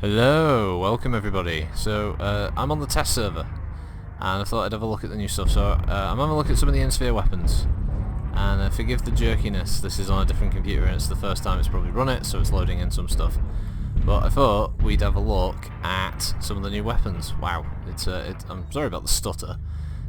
Hello, welcome everybody. So, I'm on the test server, and I thought I'd have a look at the new stuff. So, I'm having a look at some of the in-sphere weapons. And forgive the jerkiness, this is on a different computer and it's the first time it's probably run it, so it's loading in some stuff. But I thought we'd have a look at some of the new weapons. Wow, I'm sorry about the stutter.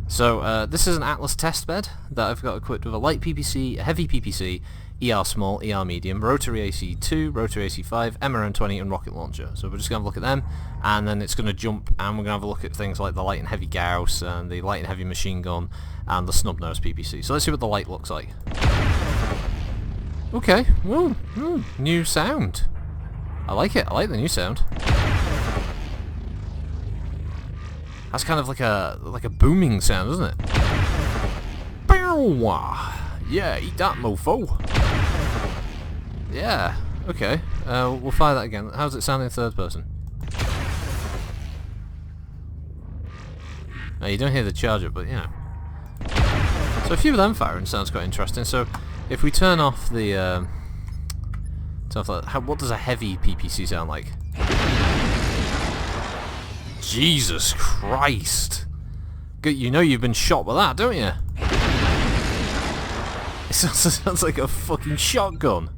So, this is an Atlas test bed that I've got equipped with a light PPC, a heavy PPC, ER small, ER medium, rotary AC2, rotary AC5, MRM20 and rocket launcher. So we're just going to look at them, and then it's going to jump and we're going to have a look at things like the light and heavy Gauss and the light and heavy machine gun and the snub nose PPC. So let's see what the light looks like. Okay, well, new sound. I like it, I like the new sound. That's kind of like a booming sound, isn't it? Yeah, eat that, mofo. Yeah, okay. We'll fire that again. How's it sound in third person? Now, you don't hear the charger, but you know. So a few of them firing sounds quite interesting. So if we turn off the what does a heavy PPC sound like? Jesus Christ! You know you've been shot with that, don't you? It sounds like a fucking shotgun.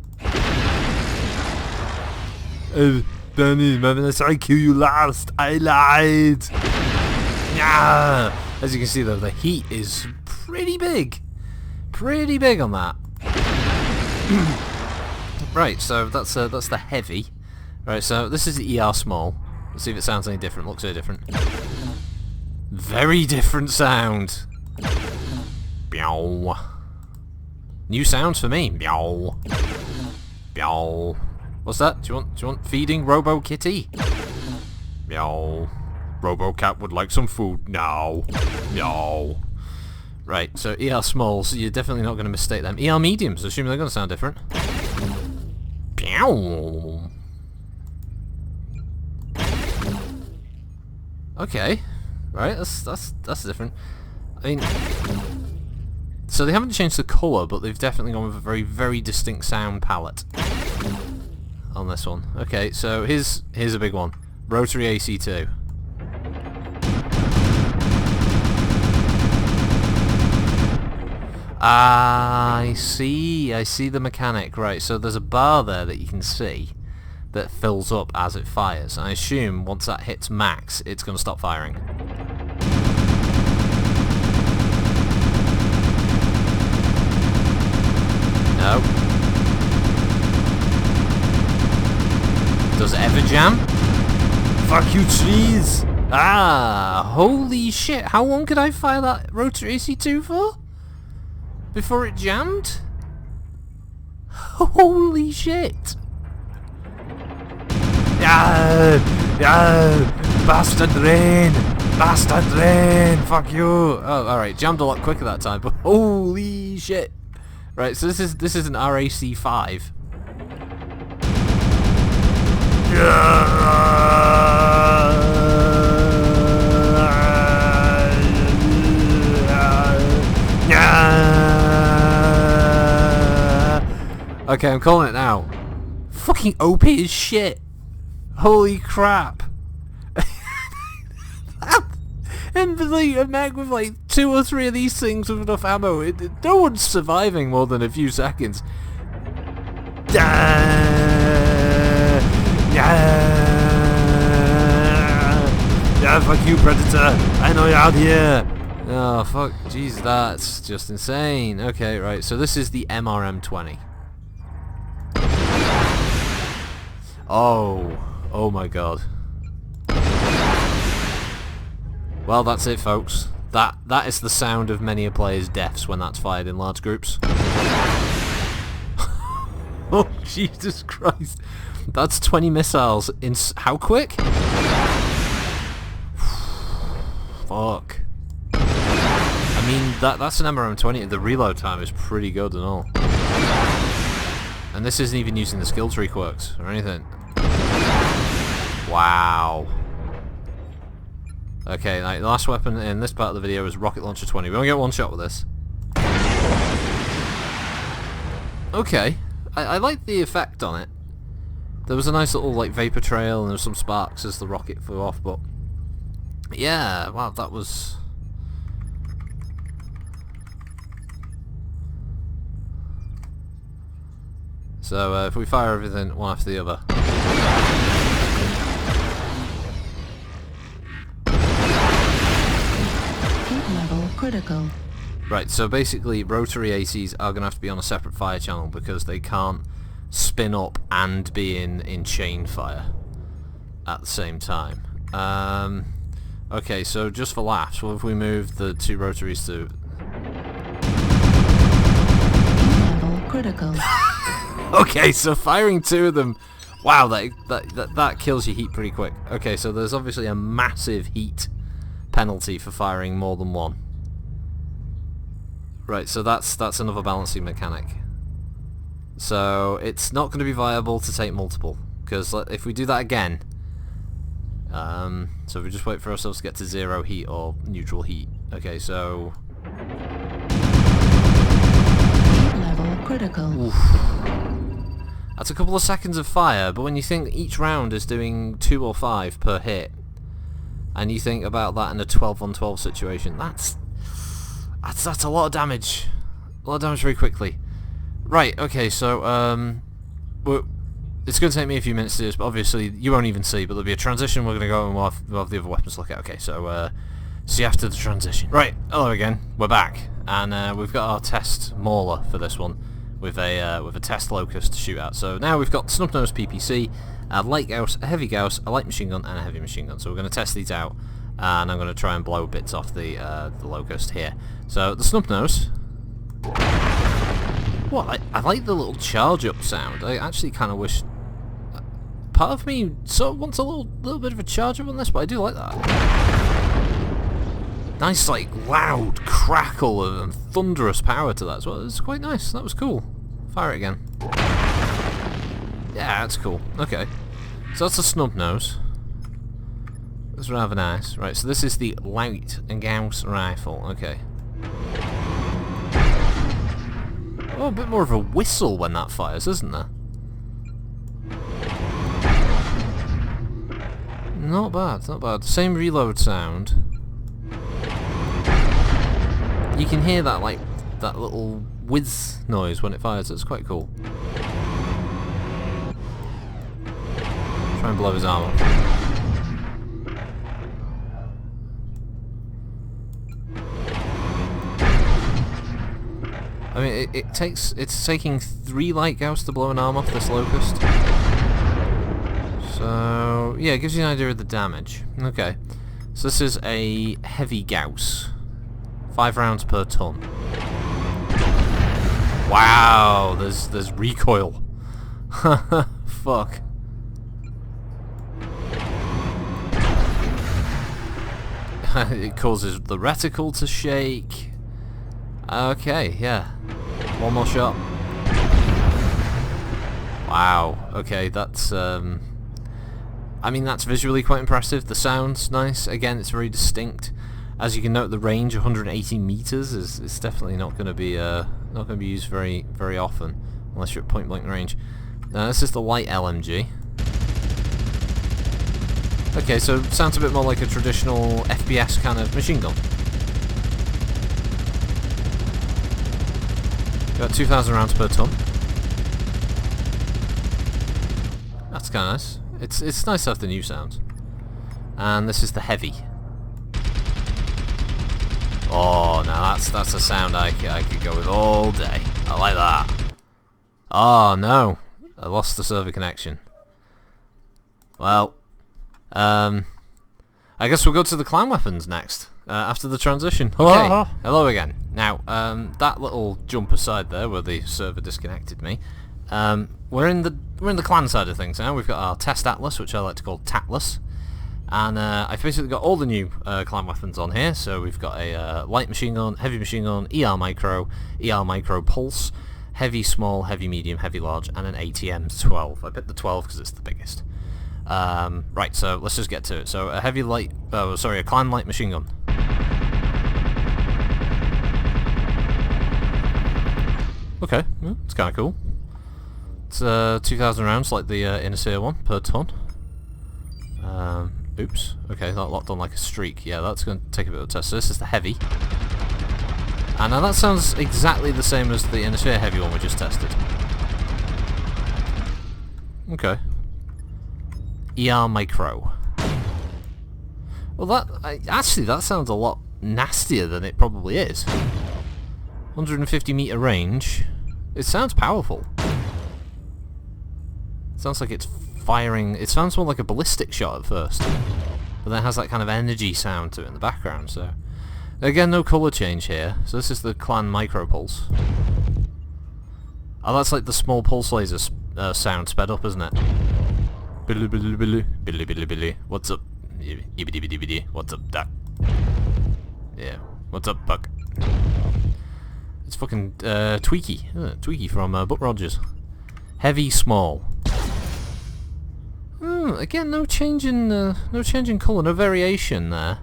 Danny, man, I kill you last. I lied. Yeah. As you can see, though, the heat is pretty big. Pretty big on that. Right, so that's the heavy. Right, so this is the ER small. Let's see if it sounds any different. Looks any different. Very different sound. Meow. New sounds for me. Meow. Meow. What's that? Do you want feeding Robo Kitty? Meow. Robo Cat would like some food now. Meow. Right, so ER smalls, you're definitely not going to mistake them. ER mediums, assuming they're going to sound different. Meow. Okay. Right, that's different. I mean, so they haven't changed the colour, but they've definitely gone with a very, very distinct sound palette on this one. Okay, so here's a big one. Rotary AC2. I see the mechanic. Right, so there's a bar there that you can see that fills up as it fires. I assume once that hits max, it's going to stop firing. No. Does it ever jam? Fuck you, trees! Ah, holy shit! How long could I fire that rotary AC2 for? Before it jammed? Holy shit! Yeah, bastard rain, bastard rain. Fuck you! Oh, all right, jammed a lot quicker that time, but holy shit! Right, so this is an RAC5. Okay, I'm calling it now. Fucking OP as shit. Holy crap. And like a mag with like 2 or 3 of these things with enough ammo, no one's surviving more than a few seconds. Yeah, fuck you, Predator. I know you're out here. Oh, fuck. Jeez, that's just insane. Okay, right, so this is the MRM20. Oh my god. Well, that's it, folks. That is the sound of many a player's deaths when that's fired in large groups. Oh, Jesus Christ. That's 20 missiles in how quick? Fuck. I mean, that's an MRM20. The reload time is pretty good and all. And this isn't even using the skill tree quirks or anything. Wow. Okay, like, the last weapon in this part of the video is rocket launcher 20. We only get one shot with this. Okay. I like the effect on it. There was a nice little like vapor trail and there was some sparks as the rocket flew off, but yeah, wow, that was... So if we fire everything one after the other. Heat level critical. Right, so basically rotary ACs are going to have to be on a separate fire channel because they can't spin up and be in chain fire at the same time. Okay, so just for laughs, what if we move the two rotaries to... Heat level critical. Okay, so firing two of them... Wow, that kills your heat pretty quick. Okay, so there's obviously a massive heat penalty for firing more than one. Right, so that's another balancing mechanic. So it's not going to be viable to take multiple, because if we do that again, so if we just wait for ourselves to get to 0 heat or neutral heat. Okay, so... Heat level critical. Oof. That's a couple of seconds of fire, but when you think each round is doing 2 or 5 per hit, and you think about that in a 12-on-12 situation, that's a lot of damage. A lot of damage very quickly. Right, okay, so, it's going to take me a few minutes to do this, but obviously you won't even see, but there'll be a transition, we're going to go and we'll have the other weapons to look at. Okay, so, see you after the transition. Right, hello again, we're back, and we've got our test mauler for this one, with a test locust to shoot at. So now we've got snub-nosed PPC, a light gauss, a heavy gauss, a light machine gun, and a heavy machine gun. So we're going to test these out, and I'm going to try and blow bits off the locust here. So the snub-nose... What? I like the little charge-up sound. I actually kind of wish... Part of me sort of wants a little bit of a charge-up on this, but I do like that. Nice, like, loud crackle and thunderous power to that as well. It's quite nice. That was cool. Fire it again. Yeah, that's cool. Okay. So that's a snub-nose. That's rather nice. Right, so this is the light and gauss rifle. Okay. Oh, a bit more of a whistle when that fires, isn't there? Not bad, not bad. Same reload sound. You can hear that, like, that little whiz noise when it fires. It's quite cool. Try and blow his arm off. I mean, it's taking 3 light gauss to blow an arm off this locust. So, yeah, it gives you an idea of the damage. Okay. So this is a heavy gauss. 5 rounds per ton. Wow, there's recoil. Fuck. It causes the reticle to shake. Okay, yeah. One more shot. Wow. Okay, that's I mean, that's visually quite impressive. The sound's nice. Again, it's very distinct. As you can note, the range 180 meters is definitely not going to be used very often unless you're at point blank range. Now this is the light LMG. Okay, so sounds a bit more like a traditional FPS kind of machine gun. Got 2,000 rounds per ton. That's kind of nice. It's nice to have the new sounds. And this is the heavy. Oh, now that's a sound I could go with all day. I like that. Oh no, I lost the server connection. Well, I guess we'll go to the clan weapons next after the transition. Okay, hello again. Now, that little jump aside there where the server disconnected me. We're in the clan side of things now. We've got our test atlas, which I like to call Tatless. And I've basically got all the new clan weapons on here. So we've got a light machine gun, heavy machine gun, ER micro pulse, heavy small, heavy medium, heavy large, and an ATM 12. I picked the 12 because it's the biggest. Right, so let's just get to it. So a a clan light machine gun. Okay, well, it's kind of cool. It's 2,000 rounds like the inner sphere one per ton. Oops. Okay, that locked on like a streak. Yeah, that's going to take a bit of a test. So this is the heavy. And now that sounds exactly the same as the inner sphere heavy one we just tested. Okay. ER micro. Well, actually that sounds a lot nastier than it probably is. 150 meter range. It sounds powerful. It sounds like it's firing. It sounds more like a ballistic shot at first, but then it has that kind of energy sound to it in the background. So again, no color change here. So this is the clan micro pulse. Oh, that's like the small pulse laser sound sped up, isn't it? Billy billy billy billy billy billy. What's up? What's up, Duck? Yeah. What's up, Buck? It's fucking Tweaky. Tweaky from Buck Rogers. Heavy, small. Again, no change in colour, no variation there.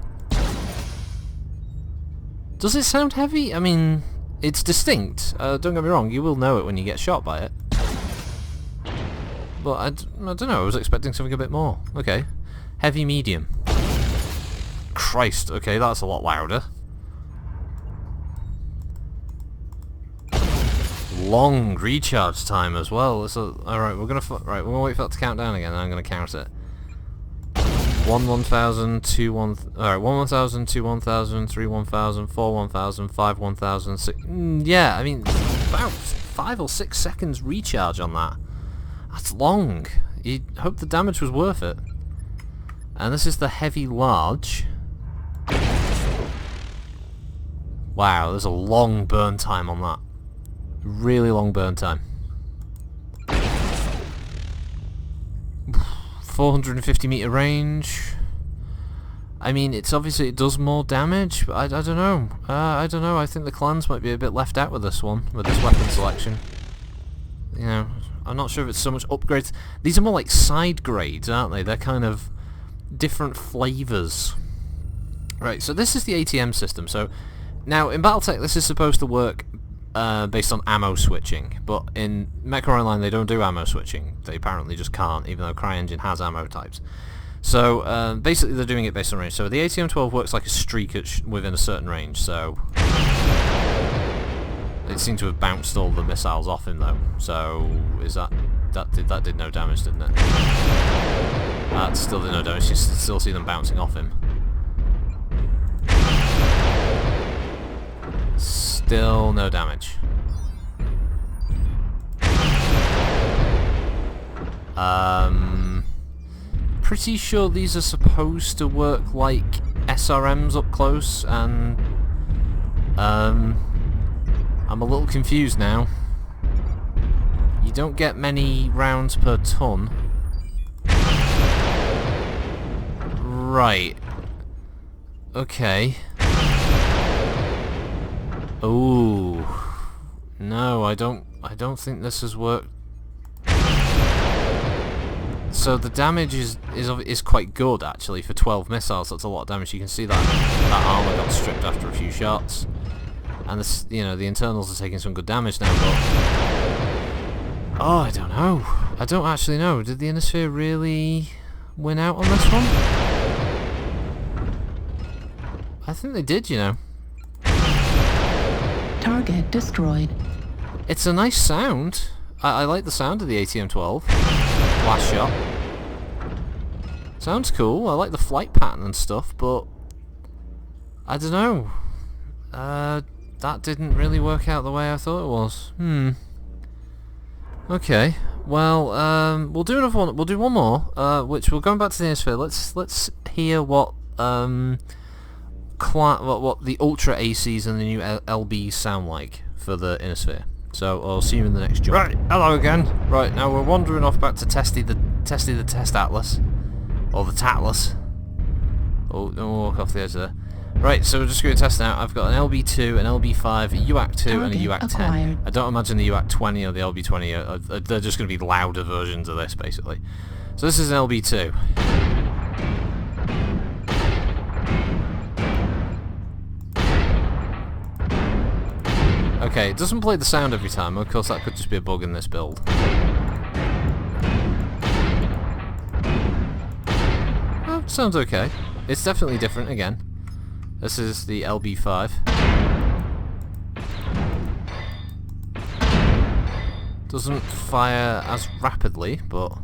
Does it sound heavy? I mean, it's distinct. Don't get me wrong, you will know it when you get shot by it. But I don't know, I was expecting something a bit more. Okay. Heavy, medium. Christ, okay, that's a lot louder. Long recharge time as well. Alright, we're gonna wait for that to count down again, and I'm gonna count it. 1,000, 2, 1... Alright, 1,000, 2, 1,000, 3, 1,000, 4, 1,000, 5, 1,000, 6... yeah, I mean, about 5 or 6 seconds recharge on that. That's long. You'd hope the damage was worth it. And this is the heavy large. Wow, there's a long burn time on that. Really long burn time. 450 meter range. I mean, it's obviously it does more damage, but I don't know. I don't know. I think the clans might be a bit left out with this one, with this weapon selection. You know, I'm not sure if it's so much upgrades. These are more like side grades, aren't they? They're kind of different flavors. Right. So this is the ATM system. So now in BattleTech, this is supposed to work based on ammo switching, but in Mecha Online they don't do ammo switching. They apparently just can't, even though CryEngine has ammo types. So basically they're doing it based on range. So the ATM-12 works like a streak within a certain range, so it seemed to have bounced all the missiles off him though. So is that did no damage, didn't it? That still did no damage. You can still see them bouncing off him. Still no damage. Pretty sure these are supposed to work like SRMs up close, and I'm a little confused now. You don't get many rounds per ton. Right. Okay. Ooh. No, I don't think this has worked. So the damage is quite good actually for 12 missiles. That's a lot of damage. You can see that armor got stripped after a few shots, and this, you know, the internals are taking some good damage now. But I don't know. I don't actually know. Did the inner sphere really win out on this one? I think they did, you know. Target destroyed. It's a nice sound. I like the sound of the ATM-12. Last shot. Sounds cool. I like the flight pattern and stuff, but I don't know. That didn't really work out the way I thought it was. Okay. Well, we'll do another one. We'll do one more, which we're going back to the inner sphere. Let's hear what what the Ultra ACs and the new LBs sound like for the inner sphere. So I'll see you in the next jump. Right, hello again. Right, now we're wandering off back to Testy the Test Atlas. Or the Tatlas. Oh, don't walk off the edge there. Right, so we're just going to test now. I've got an LB2, an LB5, a UAC2 and a UAC10. Acquired. I don't imagine the UAC20 or the LB20 they're just going to be louder versions of this, basically. So this is an LB2. Okay, it doesn't play the sound every time. Of course, that could just be a bug in this build. Sounds okay. It's definitely different again. This is the LB5. Doesn't fire as rapidly, but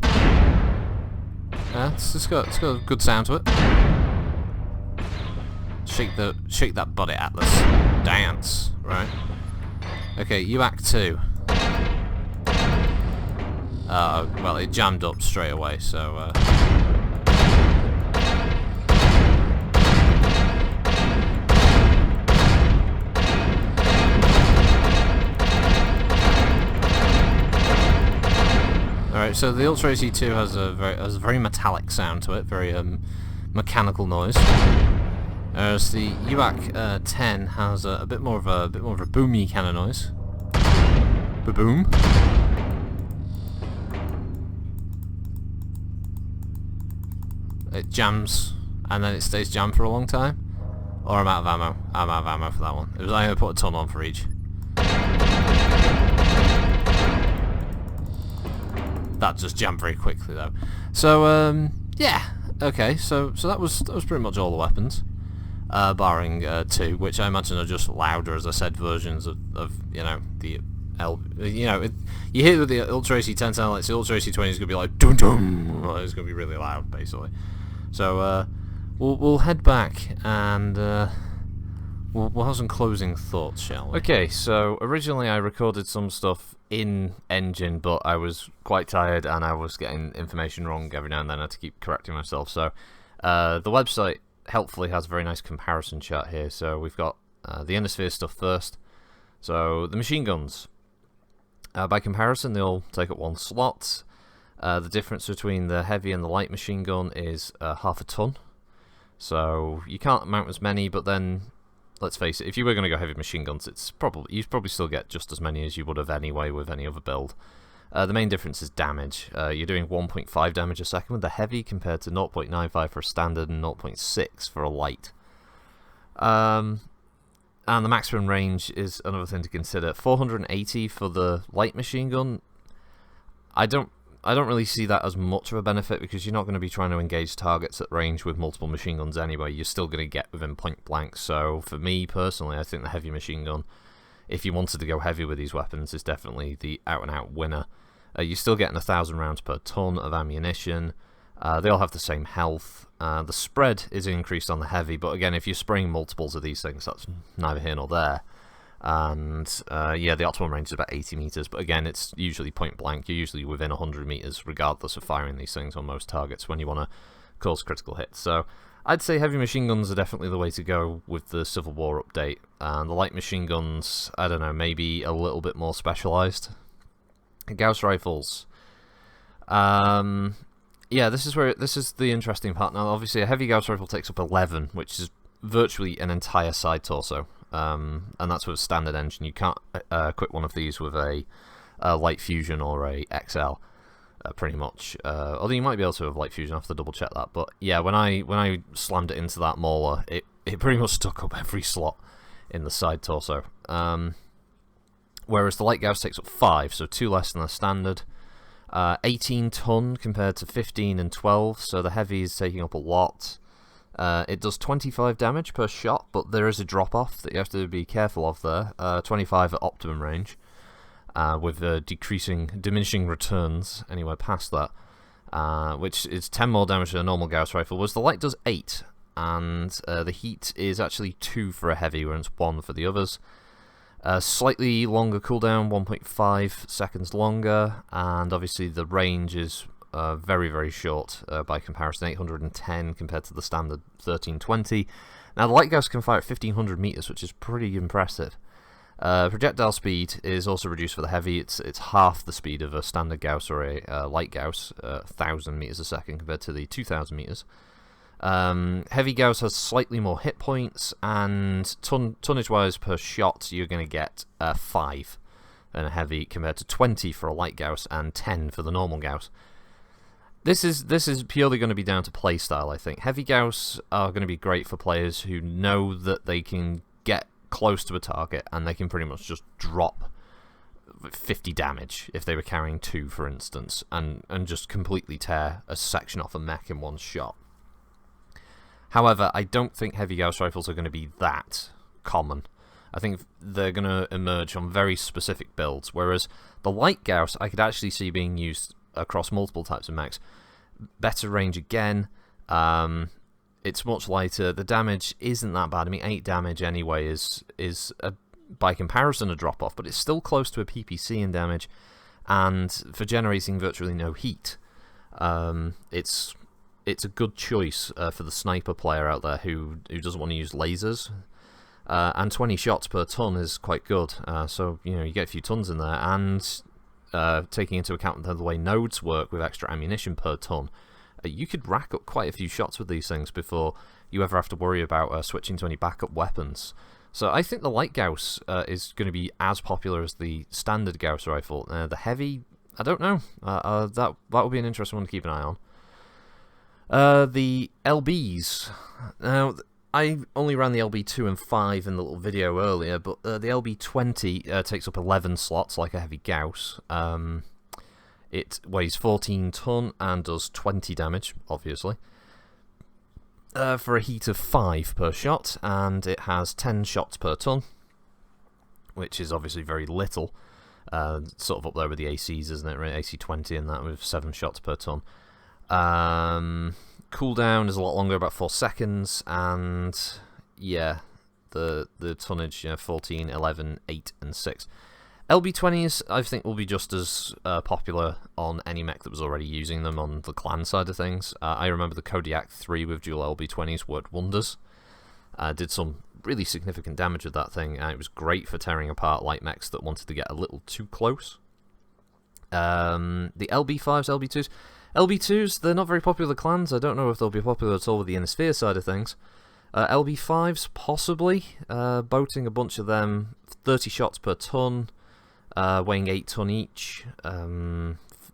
yeah, it's got a good sound to it. Shake that body, Atlas. Dance, right? Okay, UAC 2. Well, it jammed up straight away, so Alright, so the Ultra AC2 has a very metallic sound to it, very mechanical noise. Whereas the UAC 10 has a bit more of a boomy kind of noise. Ba-boom. It jams and then it stays jammed for a long time. Or I'm out of ammo. I'm out of ammo for that one. I only put a ton on for each. That just jammed very quickly though. So yeah, okay. So that was pretty much all the weapons, barring 2, which I imagine are just louder, as I said, versions of you know the you hear with the Ultra AC10 sound like the Ultra AC20 is gonna be like dum dum. Well, it's gonna be really loud basically. So we'll head back and we'll have some closing thoughts, shall we? Okay, so originally I recorded some stuff in engine, but I was quite tired and I was getting information wrong every now and then. I had to keep correcting myself. So the website helpfully has a very nice comparison chart here. So we've got the Endosphere stuff first. So the machine guns, by comparison, they all take up 1 slot. The difference between the heavy and the light machine gun is half a ton. So you can't mount as many, but then let's face it, if you were going to go heavy machine guns, you'd probably still get just as many as you would have anyway with any other build. The main difference is damage. You're doing 1.5 damage a second with the heavy compared to 0.95 for a standard and 0.6 for a light. And the maximum range is another thing to consider. 480 for the light machine gun. I don't really see that as much of a benefit because you're not going to be trying to engage targets at range with multiple machine guns anyway. You're still going to get within point blank. So for me personally, I think the heavy machine gun, if you wanted to go heavy with these weapons, is definitely the out-and-out winner. You're still getting 1,000 rounds per ton of ammunition. They all have the same health. The spread is increased on the heavy, but again, if you're spraying multiples of these things, that's neither here nor there. And yeah, the optimum range is about 80 meters, but again, it's usually point blank. You're usually within 100 meters regardless of firing these things on most targets when you want to cause critical hits. So I'd say heavy machine guns are definitely the way to go with the Civil War update, and the light machine guns, I don't know, maybe a little bit more specialized. Gauss rifles, yeah, this is the interesting part. Now obviously a heavy Gauss rifle takes up 11, which is virtually an entire side torso. And that's with a standard engine. You can't equip one of these with a light fusion or a XL, pretty much. Although you might be able to have light fusion. I have to double check that. But yeah, when I slammed it into that mauler, it pretty much took up every slot in the side torso. Whereas the light Gauss takes up 5, so 2 less than the standard. 18 ton compared to 15 and 12, so the heavy is taking up a lot. It does 25 damage per shot, but there is a drop-off that you have to be careful of there. 25 at optimum range, with diminishing returns anywhere past that, which is 10 more damage than a normal Gauss rifle, whereas the light does 8, and the heat is actually 2 for a heavy, whereas 1 for the others. Slightly longer cooldown, 1.5 seconds longer, and obviously the range is very, very short by comparison, 810 compared to the standard 1320. Now the light Gauss can fire at 1500 meters, which is pretty impressive. Projectile speed is also reduced for the heavy. It's half the speed of a standard Gauss or a light Gauss, 1000 meters a second compared to the 2000 meters. Heavy Gauss has slightly more hit points, and tonnage wise per shot you're going to get 5 than a heavy compared to 20 for a light Gauss and 10 for the normal Gauss. This is purely going to be down to playstyle, I think. Heavy Gauss are going to be great for players who know that they can get close to a target and they can pretty much just drop 50 damage if they were carrying 2, for instance, and just completely tear a section off a mech in one shot. However, I don't think heavy Gauss rifles are going to be that common. I think they're going to emerge on very specific builds, whereas the light Gauss I could actually see being used across multiple types of mechs. Better range again, it's much lighter, the damage isn't that bad. I mean, 8 damage anyway is by comparison a drop-off, but it's still close to a PPC in damage, and for generating virtually no heat. It's a good choice for the sniper player out there who doesn't want to use lasers. And 20 shots per ton is quite good, so you get a few tons in there, and taking into account the way nodes work with extra ammunition per ton, you could rack up quite a few shots with these things before you ever have to worry about switching to any backup weapons. So I think the light Gauss is going to be as popular as the standard Gauss rifle. The heavy, I don't know. That would be an interesting one to keep an eye on. The LBs. Now, I only ran the LB2 and 5 in the little video earlier, but the LB20 takes up 11 slots like a heavy Gauss. It weighs 14 ton and does 20 damage, obviously. For a heat of 5 per shot, and it has 10 shots per ton, which is obviously very little. Sort of up there with the ACs, isn't it? AC20 and that with 7 shots per ton. Cooldown is a lot longer, about 4 seconds, and yeah, the tonnage, 14, 11, 8, and 6. LB20s, I think, will be just as popular on any mech that was already using them on the clan side of things. I remember the Kodiak 3 with dual LB20s worked wonders. Did some really significant damage with that thing, and it was great for tearing apart light mechs that wanted to get a little too close. The LB5s, LB2s. LB2s, they're not very popular with clans. I don't know if they'll be popular at all with the Inner Sphere side of things. LB5s, possibly. Boating a bunch of them, 30 shots per ton. Weighing 8 ton each,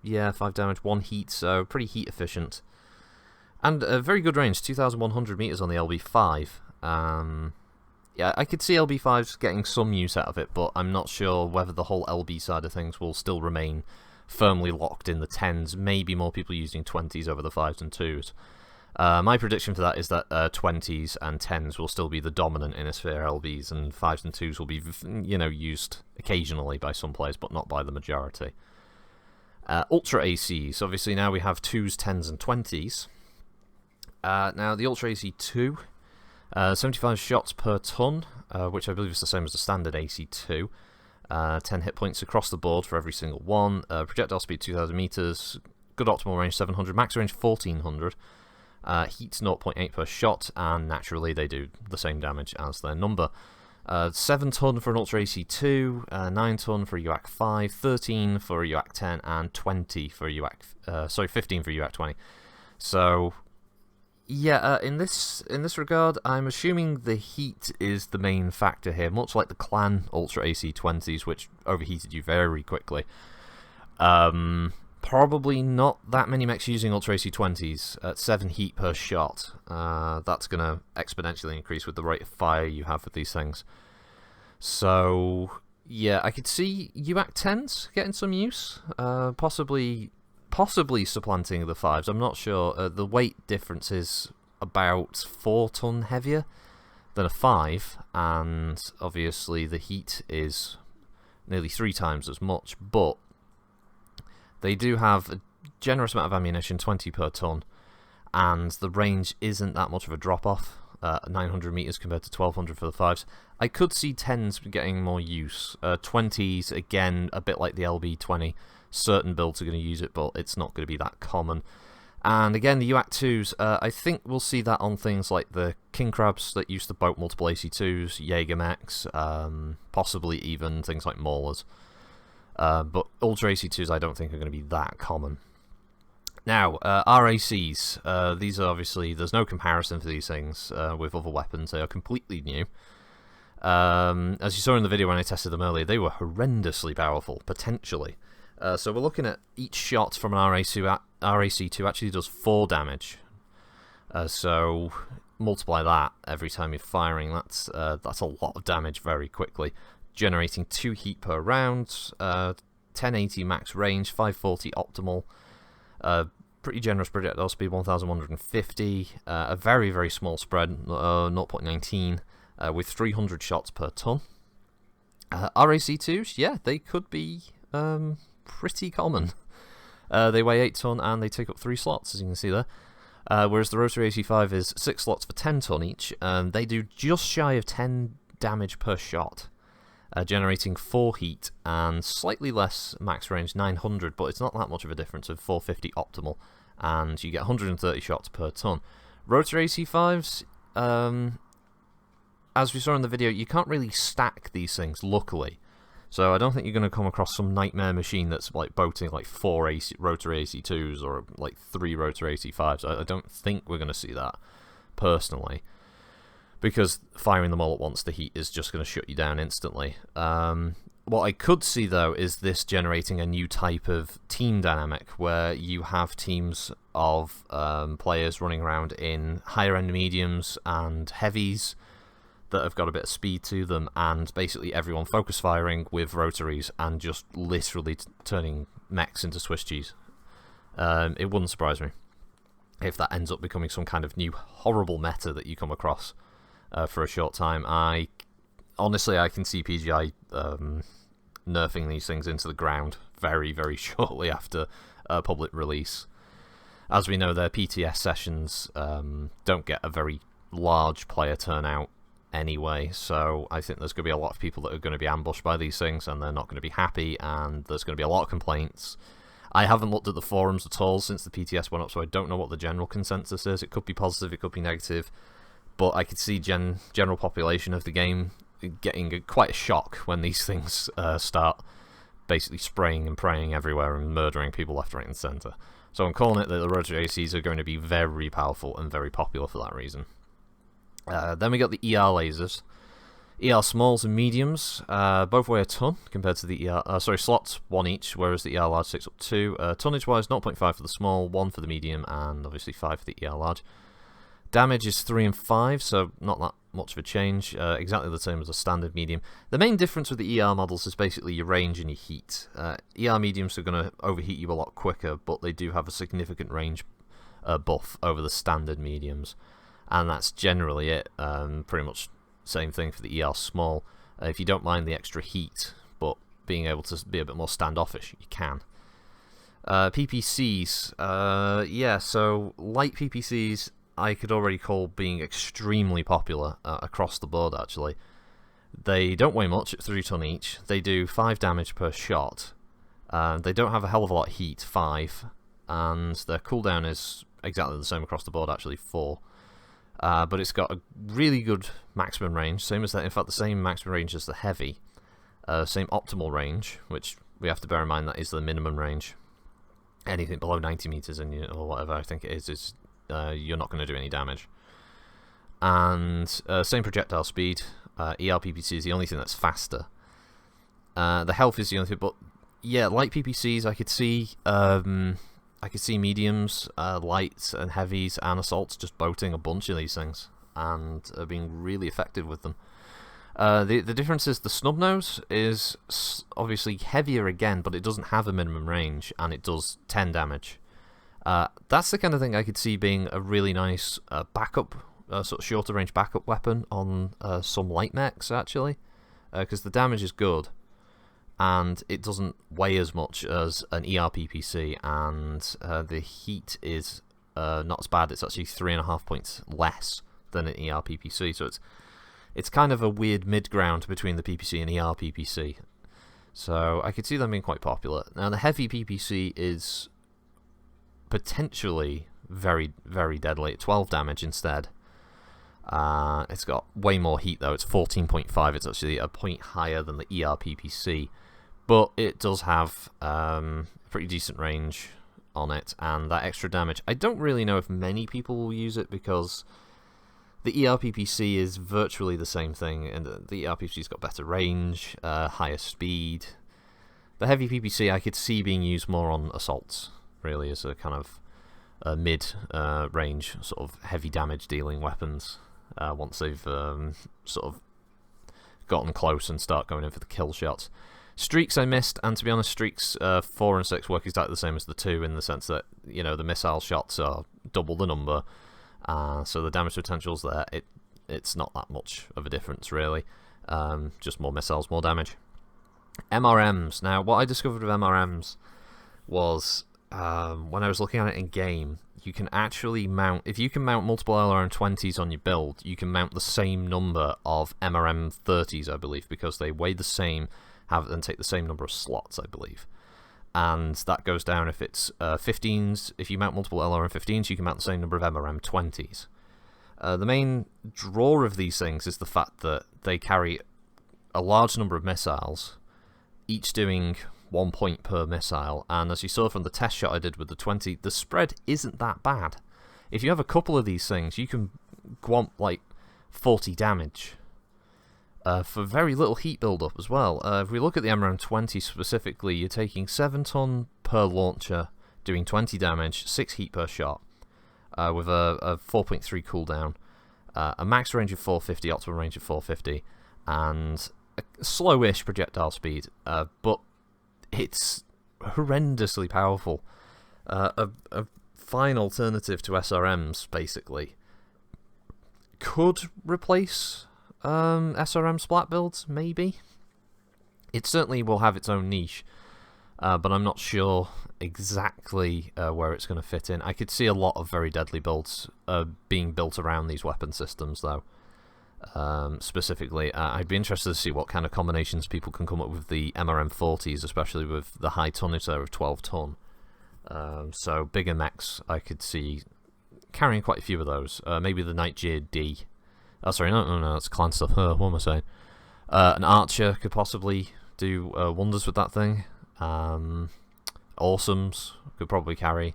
yeah, 5 damage, 1 heat, so pretty heat efficient. And a very good range, 2,100 meters on the LB5. Yeah, I could see LB5s getting some use out of it, but I'm not sure whether the whole LB side of things will still remain firmly locked in the 10s, maybe more people using 20s over the 5s and 2s. My prediction for that is that 20s and 10s will still be the dominant Inner Sphere LBs, and 5s and 2s will be, used occasionally by some players, but not by the majority. Ultra ACs, obviously now we have 2s, 10s, and 20s. Now the Ultra AC 2, 75 shots per ton, which I believe is the same as the standard AC 2. 10 hit points across the board for every single one. Projectile speed 2,000 meters. Good optimal range 700. Max range 1,400. Heat 0.8 per shot, and naturally they do the same damage as their number. 7 ton for an Ultra AC 2, 9 ton for a UAC 5, 13 for a UAC 10, and 20 for a UAC, 15 for a UAC 20. So, yeah, in this regard, I'm assuming the heat is the main factor here, much like the clan Ultra AC 20s, which overheated you very quickly. Probably not that many mechs using Ultra AC 20s at 7 heat per shot. That's going to exponentially increase with the rate of fire you have with these things. So, yeah, I could see UAC 10s getting some use. Possibly supplanting the 5s. I'm not sure. The weight difference is about 4 ton heavier than a 5, and obviously the heat is nearly 3 times as much, but they do have a generous amount of ammunition, 20 per ton, and the range isn't that much of a drop-off, 900 meters compared to 1,200 for the 5s. I could see 10s getting more use. 20s, again, a bit like the LB20. Certain builds are going to use it, but it's not going to be that common. And again, the UAC 2s, I think we'll see that on things like the King Crabs that used to boat multiple AC2s, Jaeger mechs, possibly even things like Maulers. But Ultra AC2s I don't think are going to be that common. Now, RACs, these are obviously, there's no comparison for these things with other weapons. They are completely new. As you saw in the video when I tested them earlier, they were horrendously powerful, potentially. So we're looking at each shot from an RAC2 actually does 4 damage. So multiply that every time you're firing, that's a lot of damage very quickly. Generating 2 heat per round, 1080 max range, 540 optimal. pretty generous projectile speed, 1,150. A very, very small spread, 0.19, with 300 shots per ton. RAC2s, yeah, they could be pretty common. They weigh 8 ton and they take up 3 slots, as you can see there. Whereas the rotary AC5 is 6 slots for 10 ton each, and they do just shy of 10 damage per shot, generating 4 heat and slightly less max range, 900, but it's not that much of a difference of 450 optimal, and you get 130 shots per ton. Rotary AC5s, as we saw in the video, you can't really stack these things, luckily. So I don't think you're going to come across some nightmare machine that's like boating like 4 rotary AC2s or like 3 rotary AC5s. I don't think we're going to see that, personally. Because firing them all at once, the heat is just going to shut you down instantly. What I could see, though, is this generating a new type of team dynamic, where you have teams of players running around in higher-end mediums and heavies that have got a bit of speed to them, and basically everyone focus firing with rotaries and just literally turning mechs into Swiss cheese. It wouldn't surprise me if that ends up becoming some kind of new horrible meta that you come across for a short time. Honestly, I can see PGI nerfing these things into the ground very, very shortly after public release. As we know, their PTS sessions don't get a very large player turnout anyway, so I think there's going to be a lot of people that are going to be ambushed by these things, and they're not going to be happy, and there's going to be a lot of complaints. I haven't looked at the forums at all since the PTS went up, so I don't know what the general consensus is. It could be positive, it could be negative, but I could see general population of the game getting quite a shock when these things start basically spraying and praying everywhere and murdering people left, right and centre. So I'm calling it that the rotary ACs are going to be very powerful and very popular for that reason. Then we got the ER lasers. ER smalls and mediums both weigh a ton compared to the ER. Slots 1 each, whereas the ER large takes up 2. Tonnage wise, 0.5 for the small, 1 for the medium, and obviously 5 for the ER large. Damage is 3 and 5, so not that much of a change. Exactly the same as a standard medium. The main difference with the ER models is basically your range and your heat. ER mediums are going to overheat you a lot quicker, but they do have a significant range buff over the standard mediums. And that's generally it. Pretty much same thing for the ER small. If you don't mind the extra heat, but being able to be a bit more standoffish, you can. PPCs, yeah, so light PPCs I could already call being extremely popular across the board, actually. They don't weigh much at 3 ton each. They do 5 damage per shot. They don't have a hell of a lot of heat, 5. And their cooldown is exactly the same across the board, actually, 4. But it's got a really good maximum range, same as that. In fact, the same maximum range as the heavy, same optimal range, which we have to bear in mind that is the minimum range. Anything below 90 meters or whatever I think it is you're not going to do any damage. And same projectile speed. ER PPC is the only thing that's faster. The health is the only thing, but yeah, light PPCs I could see. I could see mediums, lights, and heavies, and assaults just boating a bunch of these things and being really effective with them. The difference is the snub nose is obviously heavier again, but it doesn't have a minimum range, and it does 10 damage. That's the kind of thing I could see being a really nice backup, sort of shorter range backup weapon on some light mechs, actually, because the damage is good. And it doesn't weigh as much as an ER PPC, and the heat is not as bad. It's actually 3.5 points less than an ER PPC, so it's kind of a weird mid-ground between the PPC and ER PPC. So I could see them being quite popular. Now the heavy PPC is potentially very, very deadly. 12 damage instead. It's got way more heat though. It's 14.5. It's actually a point higher than the ER PPC. But it does have pretty decent range on it, and that extra damage. I don't really know if many people will use it, because the ERPPC is virtually the same thing, and the ERPPC's got better range, higher speed. The heavy PPC I could see being used more on assaults, really, as a kind of mid-range, sort of heavy damage dealing weapons, once they've sort of gotten close and start going in for the kill shots. Streaks I missed, and to be honest, streaks 4 and 6 work exactly the same as the 2 in the sense that, you know, the missile shots are double the number, so the damage potential's there. It's not that much of a difference, really. Just more missiles, more damage. MRMs. Now, what I discovered with MRMs was, when I was looking at it in game, you can actually mount, if you can mount multiple LRM-20s on your build, you can mount the same number of MRM-30s, I believe, because they weigh the same, and take the same number of slots, I believe. And that goes down if it's 15s. If you mount multiple LRM-15s, you can mount the same number of MRM-20s. The main draw of these things is the fact that they carry a large number of missiles, each doing 1 point per missile, and as you saw from the test shot I did with the 20, the spread isn't that bad. If you have a couple of these things, you can gwomp like 40 damage for very little heat build-up as well. If we look at the MRM-20 specifically, you're taking 7 ton per launcher, doing 20 damage, 6 heat per shot, with a 4.3 cooldown, a max range of 450, optimal range of 450, and a slowish projectile speed, but it's horrendously powerful. A fine alternative to SRMs, basically. Could replace SRM splat builds, maybe. It certainly will have its own niche, but I'm not sure exactly where it's going to fit in. I could see a lot of very deadly builds being built around these weapon systems, though. Specifically, I'd be interested to see what kind of combinations people can come up with the MRM-40s, especially with the high tonnage there of 12 ton. So bigger mechs, I could see carrying quite a few of those. Maybe the Nightgear D. Oh, sorry, no, it's clan stuff. What am I saying? An Archer could possibly do wonders with that thing. Awesomes could probably carry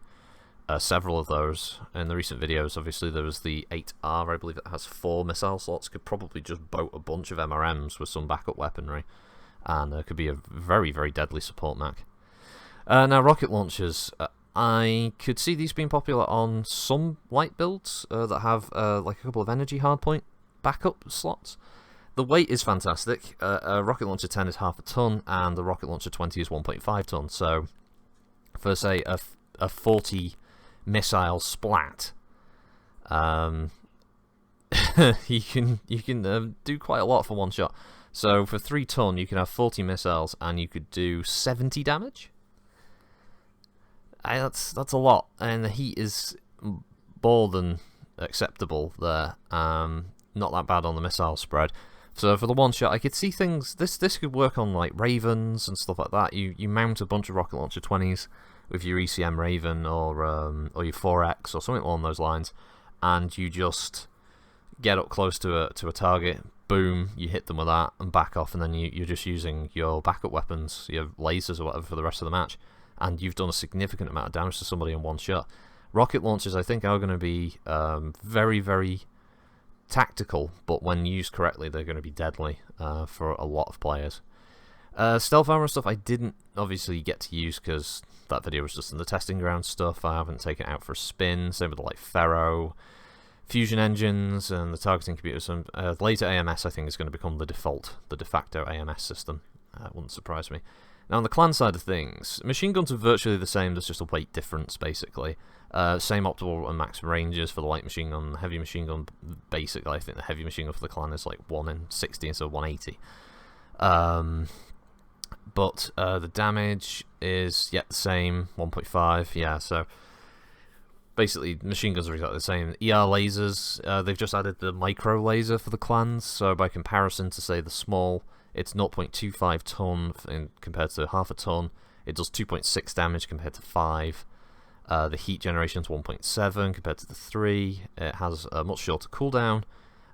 several of those. In the recent videos, obviously, there was the 8R, I believe, that has 4 missile slots. Could probably just boat a bunch of MRMs with some backup weaponry. And could be a very, very deadly support mech. Now, rocket launchers. I could see these being popular on some light builds that have like a couple of energy hardpoint backup slots. The weight is fantastic. A rocket launcher 10 is half a ton, and the rocket launcher 20 is 1.5 ton. So, for say a 40 missile splat, you can do quite a lot for one shot. So for 3 ton, you can have 40 missiles, and you could do 70 damage. That's a lot, and the heat is more than acceptable there. Not that bad on the missile spread. So for the one shot, I could see things. This could work on like Ravens and stuff like that. You mount a bunch of rocket launcher 20s with your ECM Raven or your 4X or something along those lines, and you just get up close to a target. Boom, you hit them with that and back off, and then you're just using your backup weapons, your lasers or whatever, for the rest of the match. And you've done a significant amount of damage to somebody in one shot. Rocket launchers, I think, are going to be very, very tactical, but when used correctly, they're going to be deadly for a lot of players. Stealth armor stuff I didn't obviously get to use because that video was just in the testing ground stuff. I haven't taken it out for a spin. Same with the like Ferro, fusion engines, and the targeting computers. And later AMS, I think, is going to become the de facto AMS system. Wouldn't surprise me. Now, on the clan side of things, machine guns are virtually the same, there's just a weight difference, basically. Same optimal and max ranges for the light machine gun, heavy machine gun, basically. I think the heavy machine gun for the clan is like 1 in 60 instead of 180. But the damage is yet the same, 1.5, yeah, so basically machine guns are exactly the same. ER lasers, they've just added the micro laser for the clans, so by comparison to, say, the small, it's 0.25 ton compared to half a ton. It does 2.6 damage compared to 5. The heat generation is 1.7 compared to the 3. It has a much shorter cooldown,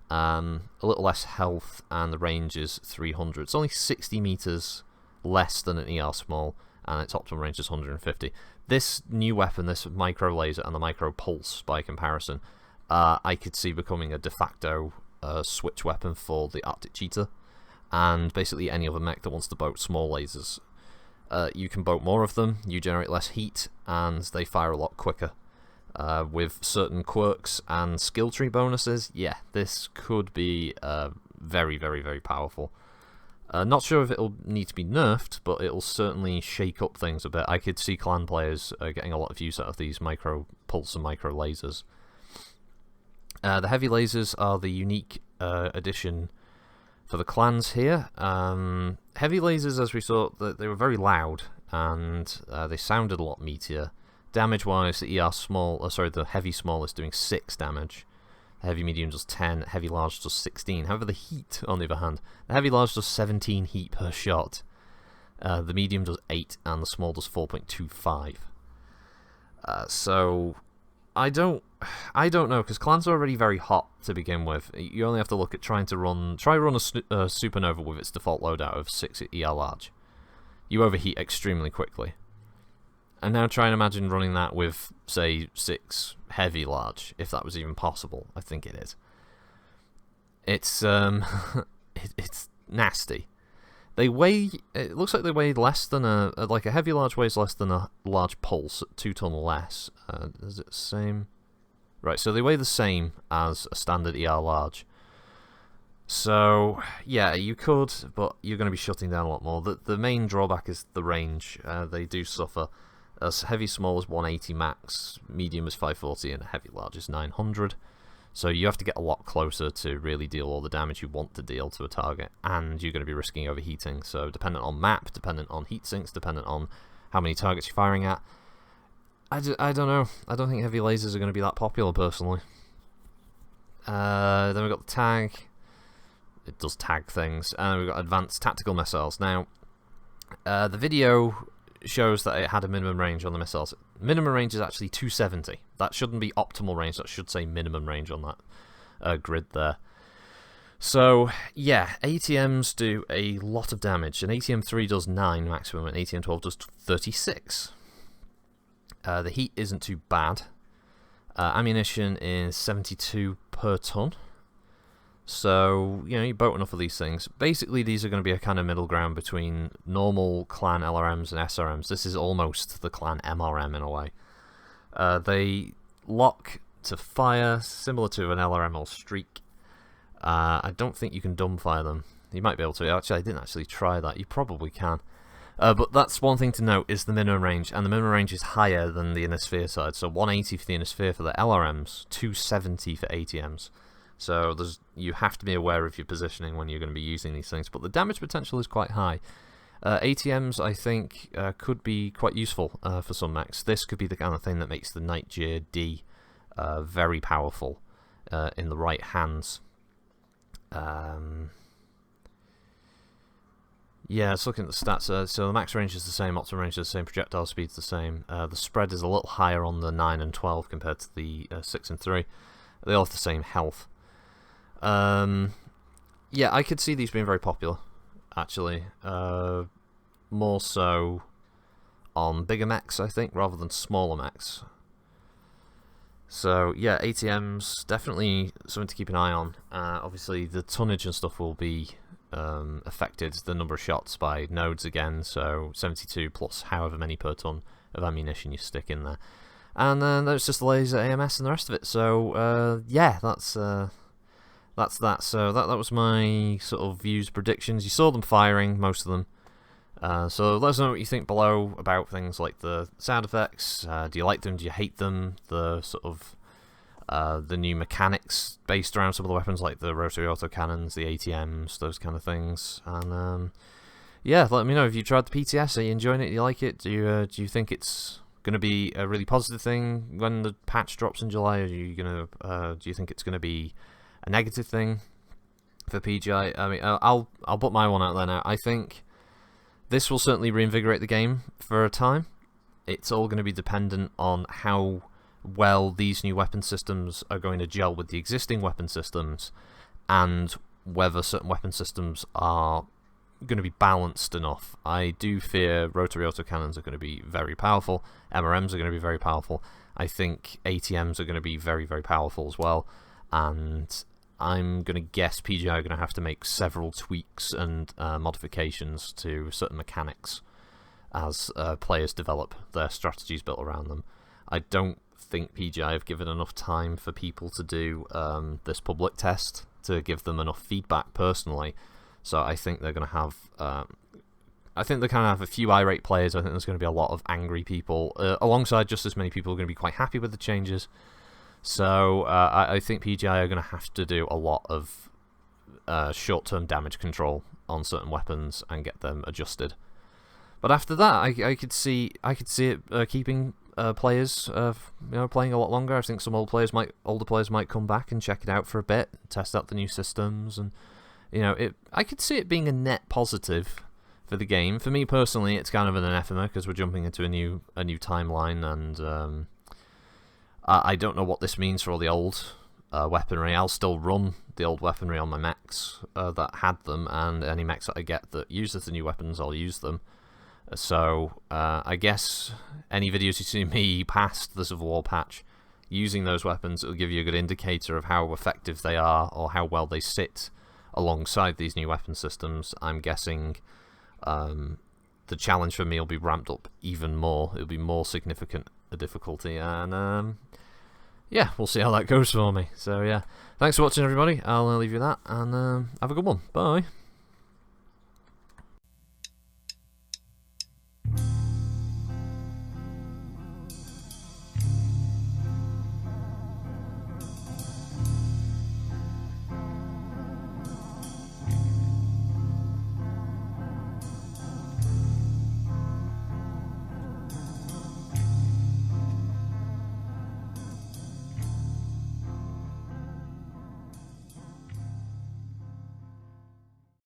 a little less health, and the range is 300. It's only 60 meters less than an ER small, and its optimal range is 150. This new weapon, this micro laser and the micro pulse, by comparison, I could see becoming a de facto switch weapon for the Arctic Cheetah, and basically any other mech that wants to boat small lasers. You can boat more of them, you generate less heat, and they fire a lot quicker. With certain quirks and skill tree bonuses, yeah, this could be very, very, very powerful. Not sure if it'll need to be nerfed, but it'll certainly shake up things a bit. I could see clan players getting a lot of use out of these micro pulse and micro lasers. The heavy lasers are the unique addition for the clans here. Heavy lasers, as we saw, they were very loud, and they sounded a lot meatier. Damage-wise, the the heavy small is doing 6 damage. The heavy medium does 10, heavy large does 16. However, the heat, on the other hand, the heavy large does 17 heat per shot. The medium does 8, and the small does 4.25. So I don't know, because clans are already very hot to begin with. You only have to look at try run a supernova with its default loadout of 6 ER large. You overheat extremely quickly. And now try and imagine running that with, say, 6 heavy large, if that was even possible. I think it is. It's it's nasty. They weigh. It looks like they weigh less than a heavy large weighs less than a large pulse at 2 ton or less. Is it the same? Right. So they weigh the same as a standard ER large. So yeah, you could, but you're going to be shutting down a lot more. The main drawback is the range. They do suffer. As heavy small is 180 max, medium is 540, and heavy large is 900. So you have to get a lot closer to really deal all the damage you want to deal to a target, and you're going to be risking overheating. So dependent on map, dependent on heat sinks, dependent on how many targets you're firing at. I don't know. I don't think heavy lasers are going to be that popular, personally. Then we've got the tag. It does tag things. And we've got advanced tactical missiles. Now, the video shows that it had a minimum range on the missiles. Minimum range is actually 270. That shouldn't be optimal range, that should say minimum range on that grid there. So yeah, ATMs do a lot of damage. An ATM 3 does 9 maximum, and ATM 12 does 36. The heat isn't too bad. Ammunition is 72 per ton. So, you know, you're boating off of these things. Basically, these are going to be a kind of middle ground between normal clan LRMs and SRMs. This is almost the clan MRM in a way. They lock to fire, similar to an LRM or streak. I don't think you can dumbfire them. You might be able to. Actually, I didn't actually try that. You probably can. But that's one thing to note, is the minimum range. And the minimum range is higher than the inner sphere side. So 180 for the inner sphere for the LRMs, 270 for ATMs. So you have to be aware of your positioning when you're going to be using these things, but the damage potential is quite high. ATMs, I think, could be quite useful for some mechs. This could be the kind of thing that makes the Nightgear D very powerful in the right hands. Yeah, let's look at the stats. So the max range is the same, optimal range is the same, projectile speed is the same. The spread is a little higher on the 9 and 12 compared to the 6 and 3. They all have the same health. Yeah, I could see these being very popular, actually. More so on bigger mechs, I think, rather than smaller mechs. So, yeah, ATMs, definitely something to keep an eye on. Obviously, the tonnage and stuff will be affected, the number of shots, by nodes again, so 72 plus however many per ton of ammunition you stick in there. And then there's just the laser AMS and the rest of it. So, yeah, that's that. So that was my sort of views, predictions. You saw them firing, most of them. So let us know what you think below about things like the sound effects. Do you like them? Do you hate them? The sort of the new mechanics based around some of the weapons, like the rotary autocannons, the ATMs, those kind of things. And yeah, let me know if you tried the PTS. Are you enjoying it? Do you like it? Do you think it's going to be a really positive thing when the patch drops in July? Are you gonna do you think it's going to be a negative thing for PGI? I mean, I'll put my one out there now. I think this will certainly reinvigorate the game for a time. It's all going to be dependent on how well these new weapon systems are going to gel with the existing weapon systems, and whether certain weapon systems are going to be balanced enough. I do fear rotary autocannons are going to be very powerful, MRMs are going to be very powerful, I think ATMs are going to be very, very powerful as well, and I'm going to guess PGI are going to have to make several tweaks and modifications to certain mechanics as players develop their strategies built around them. I don't think PGI have given enough time for people to do this public test to give them enough feedback personally So I think they're going to have... I think they're going to have a few irate players. I think there's going to be a lot of angry people, alongside just as many people who are going to be quite happy with the changes. So I think PGI are going to have to do a lot of short-term damage control on certain weapons and get them adjusted. But after that, I could see it keeping players playing a lot longer. I think some older players might come back and check it out for a bit, test out the new systems, and I could see it being a net positive for the game. For me personally, it's kind of an anathema because we're jumping into a new timeline, and I don't know what this means for all the old weaponry. I'll still run the old weaponry on my mechs that had them, and any mechs that I get that uses the new weapons, I'll use them. So I guess any videos you see me past the Civil War patch using those weapons, it'll give you a good indicator of how effective they are or how well they sit alongside these new weapon systems. I'm guessing the challenge for me will be ramped up even more. It'll be more significant a difficulty, and yeah, we'll see how that goes for me. So yeah, thanks for watching, everybody. I'll leave you that, and have a good one. Bye.